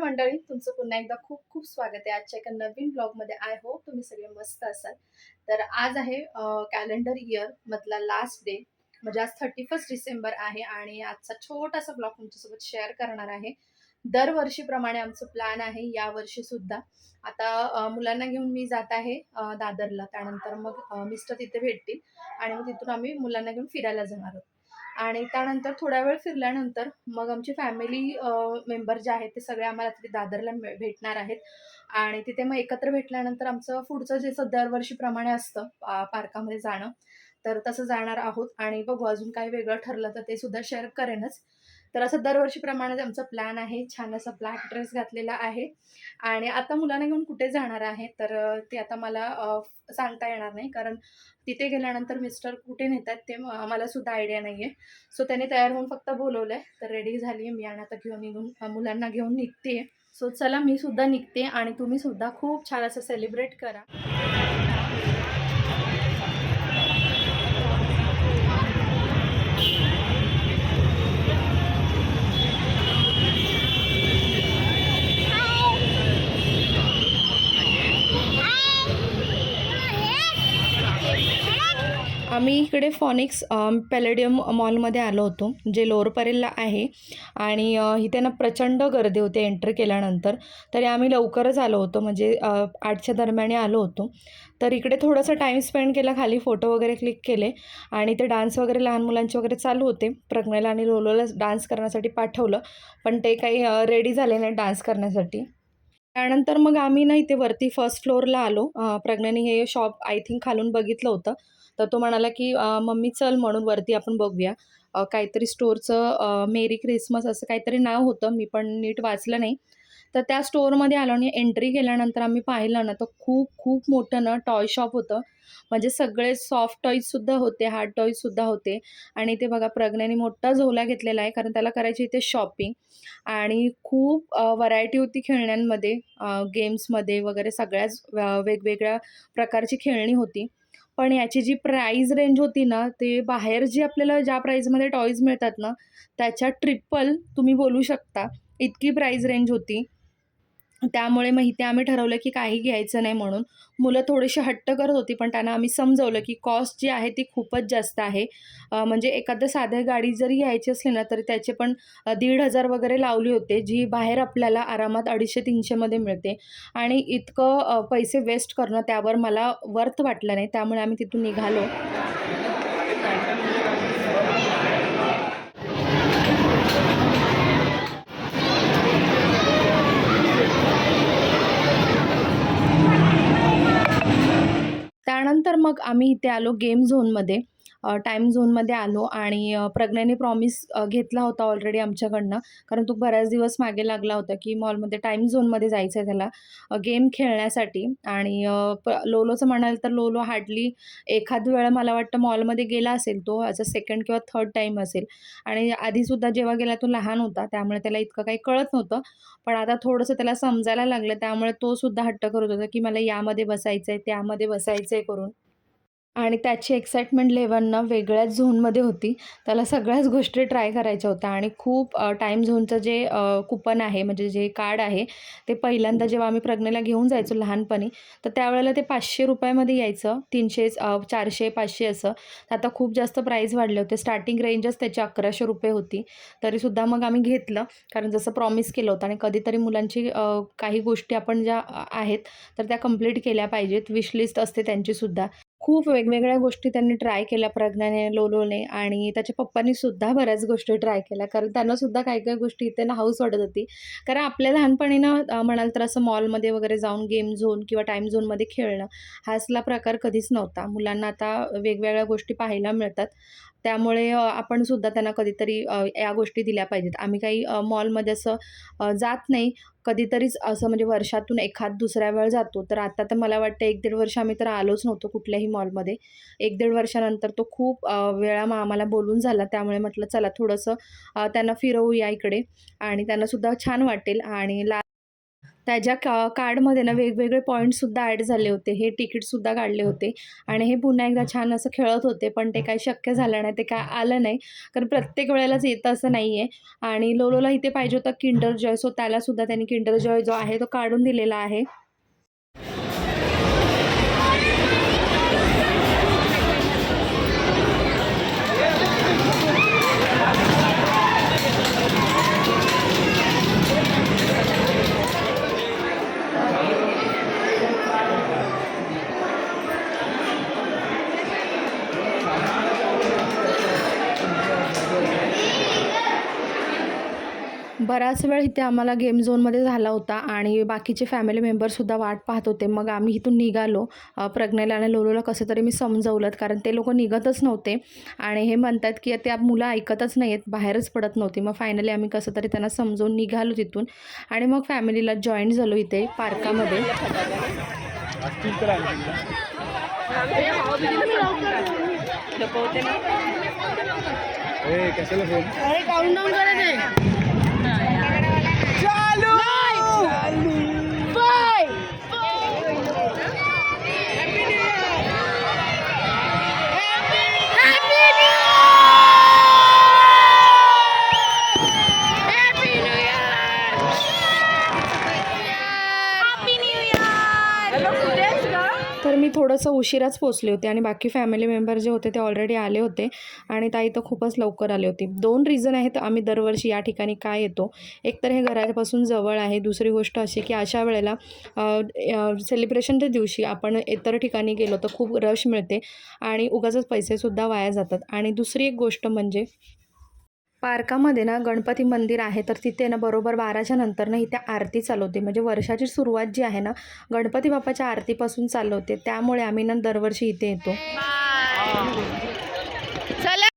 मंडळी, तुमचं पुन्हा एकदा खूप खूप स्वागत आहे आजच्या एका नवीन ब्लॉगमध्ये. आय होप तुम्ही सगळे मस्त असाल. तर आज आहे कॅलेंडर इयर मधला लास्ट डे, म्हणजे आज 31 डिसेंबर आहे आणि आजचा छोटासा ब्लॉग तुमच्यासोबत शेअर करणार आहे. दरवर्षीप्रमाणे आमचं प्लॅन आहे यावर्षी सुद्धा. आता मुलांना घेऊन मी जात आहे दादरला. त्यानंतर मग मिस्टर तिथे भेटतील आणि मग तिथून आम्ही मुलांना घेऊन फिरायला जाणार आहोत. आणि त्यानंतर थोडा वेळ फिरल्यानंतर मग आमची फॅमिली मेंबर जे आहेत ते सगळे आम्हाला तिथे दादरला भेटणार आहेत. आणि तिथे मग एकत्र भेटल्यानंतर आमचं पुढचं जे दरवर्षीप्रमाणे असतं पार्कामध्ये जाणं, तर तसं जाणार आहोत. आणि बघू अजून काही वेगळं ठरलं तर ते सुद्धा शेअर करेनच. तर असं दरवर्षीप्रमाणे आमचा प्लॅन आहे. छान असा ब्लॅक ड्रेस घातलेला आहे. आणि आता मुलांना घेऊन कुठे जाणार आहे तर ते आता मला सांगता येणार नाही, कारण तिथे गेल्यानंतर मिस्टर कुठे नेतात ते आम्हाला सुद्धा आयडिया नाहीये. सो त्याने तयार होऊन फक्त बोलवलंय. तर रेडी झाली मी आणि आता घेऊन निघून मुलांना घेऊन निघते. सो चला मी सुद्धा निघते आणि तुम्ही सुद्धा खूप छान असं सेलिब्रेट करा. आम्ही इकडे फॉनिक्स पॅलेडियम मॉलमध्ये आलो होतो, जे लोअर परेलला आहे. आणि इथे ना प्रचंड गर्दी होते एंटर केल्यानंतर. तरी आम्ही लवकरच आलो होतो, म्हणजे 8च्या दरम्यान आलो होतो. तर इकडे थोडंसं टाईम स्पेंड केला, खाली फोटो वगैरे क्लिक केले. आणि ते डान्स वगैरे लहान मुलांचे वगैरे चालू होते. प्रज्ञेला आणि लोलोला डान्स करण्यासाठी पाठवलं, पण ते काही रेडी झाले नाही डान्स करण्यासाठी. त्यानंतर मग आम्ही ना इथे वरती फर्स्ट फ्लोअरला आलो. प्रज्ञाने हे शॉप आय थिंक खालून बघितलं होतं. तर तो म्हणाला की मम्मी चल म्हणून वरती आपण बघूया. काहीतरी स्टोअरचं मेरी क्रिसमस असं काहीतरी नाव होतं, मी पण नीट वाचलं नाही. तर त्या स्टोअरमध्ये आलो आणि एंट्री केल्यानंतर आम्ही पाहिलं ना, तर खूप खूप मोठं ना टॉय शॉप होतं. म्हणजे सगळे सॉफ्ट टॉईजसुद्धा होते, हार्ड टॉईजसुद्धा होते. आणि ते बघा प्रज्ञाने मोठा झोला घेतलेला आहे, कारण त्याला करायची इथे शॉपिंग. आणि खूप व्हरायटी होती खेळण्यांमध्ये, गेम्समध्ये वगैरे सगळ्याच वेगवेगळ्या प्रकारची खेळणी होती. पण याची जी प्राईज रेंज होती ना, ते बाहेर जी आपल्याला ज्या प्राईजमध्ये टॉयज मिळतात ना, त्याच्या ट्रिपल तुम्ही बोलू शकता, इतकी प्राईज रेंज होती. त्यामुळे मग इथे आम्ही ठरवलं की काही घ्यायचं नाही म्हणून. मुलं थोडीशी हट्ट करत होती, पण त्यांना आम्ही समजवलं की कॉस्ट जी आहे ती खूपच जास्त आहे. म्हणजे एखाद्या साध्या गाडी जरी घ्यायची असली ना, तरी त्याचे पण 1,500 वगैरे लावले होते, जी बाहेर आपल्याला आरामात 250-300 मध्ये मिळते. आणि इतकं पैसे वेस्ट करणं त्यावर मला वर्थ वाटलं नाही. त्यामुळे आम्ही तिथून निघालो. त्यानंतर मग आम्ही इथे आलो गेम झोनमध्ये. टाईम झोनमध्ये आलो आणि प्रज्ञाने प्रॉमिस घेतला होता ऑलरेडी आमच्याकडनं. कारण तो बऱ्याच दिवस मागे लागला होता की मॉलमध्ये टाईम झोनमध्ये जायचं आहे त्याला गेम खेळण्यासाठी. आणि लोलोचं म्हणाल तर लोलो हार्डली एखाद वेळा मला वाटतं मॉलमध्ये गेला असेल तो, ॲज अ सेकंड किंवा थर्ड टाईम असेल. आणि आधीसुद्धा जेव्हा गेला तो लहान होता, त्यामुळे त्याला इतकं काही कळत नव्हतं. पण आता थोडंसं त्याला समजायला लागलं, त्यामुळे तो सुद्धा हट्ट करत होता की मला यामध्ये बसायचं आहे, त्यामध्ये बसायचं आहे करून. आणि त्याची एक्साइटमेंट लेव्हल ना वेगळ्याच झोनमध्ये होती. त्याला सगळ्याच गोष्टी ट्राय करायच्या होत्या. आणि खूप टाईम झोनचं जे कुपन आहे, म्हणजे जे कार्ड आहे, ते पहिल्यांदा जेव्हा आम्ही प्रज्ञेला घेऊन जायचो लहानपणी, तर त्यावेळेला ते ₹500 मध्ये यायचं. 300, 400, 500 असं. आता खूप जास्त प्राईस वाढले होते. स्टार्टिंग रेंजच त्याची ₹1100 होती. तरीसुद्धा मग आम्ही घेतलं, कारण जसं प्रॉमिस केलं होतं. आणि कधीतरी मुलांची काही गोष्टी आपण ज्या आहेत, तर त्या कंप्लीट केल्या पाहिजेत. विश लिस्ट असते त्यांचीसुद्धा. खूप वेगवेगळ्या गोष्टी त्यांनी ट्राय केल्या प्रज्ञाने, लोलोने. आणि त्याच्या पप्पांनी सुद्धा बऱ्याच गोष्टी ट्राय केल्या, कारण त्यांना सुद्धा काही-काही गोष्टी इथे ना हौस वाटत होती. कारण आपल्या लहानपणी ना म्हणाल तर असं मॉलमध्ये वगैरे जाऊन गेम झोन किंवा टाईम झोनमध्ये खेळणं, हा असला प्रकार कधीच नव्हता. मुलांना आता वेगवेगळ्या गोष्टी पाहायला मिळतात. त्यामुळे आपण सुद्धा त्यांना कधीतरी या गोष्टी दिल्या पाहिजेत. आम्ही काही मॉलमध्ये असं जात नाही. कधीतरीच असं, म्हणजे वर्षातून एखाद दुसऱ्या वेळ जातो. तर आता तर मला वाटतं 1-1.5 वर्ष आम्ही तर आलोच नव्हतो कुठल्याही मॉलमध्ये. 1-1.5 वर्षानंतर तो खूप वेळा मग आम्हाला बोलून झाला. त्यामुळे म्हटलं चला थोडंसं त्यांना फिरवूया इकडे आणि त्यांना सुद्धा छान वाटेल. आणि त्याच्या कार्डमध्ये ना वेगवेगळे पॉईंट्ससुद्धा ॲड झाले होते. हे तिकीटसुद्धा काढले होते आणि हे पुन्हा एकदा छान असं खेळत होते. पण ते काही शक्य झालं नाही, ते काय आलं नाही. कारण प्रत्येक वेळेलाच येतं असं नाही आहे. आणि लोलोला इथे पाहिजे होता किंडर जॉय, सो त्यालासुद्धा त्यांनी किंडर जॉय जो आहे तो काढून दिलेला आहे. बराच वेळ इथे आम्हाला गेम झोनमध्ये झाला होता आणि बाकीचे फॅमिली मेंबरसुद्धा वाट पाहत होते. मग आम्ही इथून निघालो. प्रज्ञेला आणि लोलोला कसं तरी मी समजवलं, कारण ते लोकं निघतच नव्हते आणि हे म्हणतात की त्या मुलं ऐकतच नाही आहेत, बाहेरच पडत नव्हती. मग फायनली आम्ही कसं तरी त्यांना समजवून निघालो तिथून आणि मग फॅमिलीला जॉईन झालो इथे पार्कामध्ये. तर मी थोडंसं उशिराच पोचले होते आणि बाकी फॅमिली मेंबर जे होते ते ऑलरेडी आले होते आणि ताई तर खूपच लवकर आले होते. 2 रिझन आहेत आम्ही दरवर्षी या ठिकाणी का येतो. एक तर हे घरापासून जवळ आहे. दुसरी गोष्ट अशी की अशा वेळेला सेलिब्रेशनच्या दिवशी आपण इतर ठिकाणी गेलो तर खूप रश मिळते आणि उगाचच पैसेसुद्धा वाया जातात. आणि दुसरी एक गोष्ट म्हणजे पार्कामध्ये ना गणपती मंदिर आहे, तर तिथे ना बरोबर 12च्या नंतर ना इथे आरती चालू होते. म्हणजे वर्षाची सुरुवात जी आहे ना गणपती बाप्पाच्या आरतीपासून चालू होते. त्यामुळे आम्ही ना दरवर्षी इथे येतो.